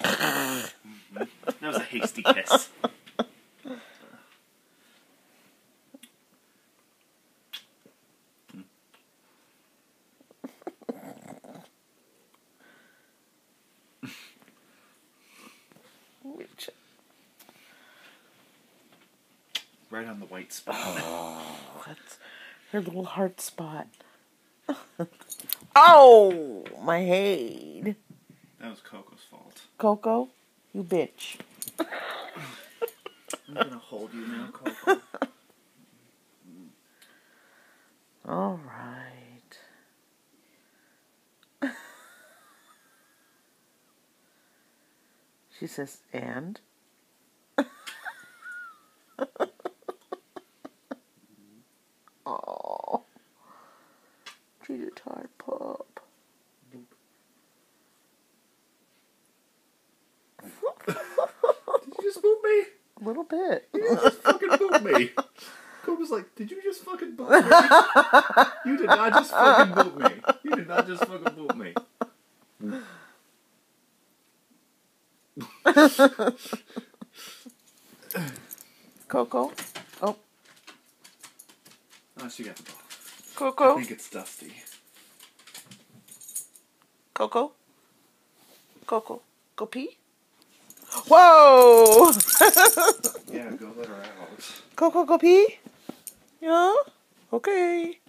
That was a hasty kiss. Right on the white spot. Oh, that's her little heart spot. Oh, my head. That was Coco's fault. Coco, you bitch. I'm gonna hold you now, Coco. All right. She says, and? Oh, she's a tired pup. Did you just boot me? A little bit. You just fucking boot me. Coco's like, did you just fucking boot me? You did not just fucking boot me. You did not just fucking boot me. Coco. Oh. Oh, she got the ball. Coco. I think it's Dusty. Coco. Coco. Go pee. Whoa! Yeah, go let her out. Coco, go pee. Yeah? Okay.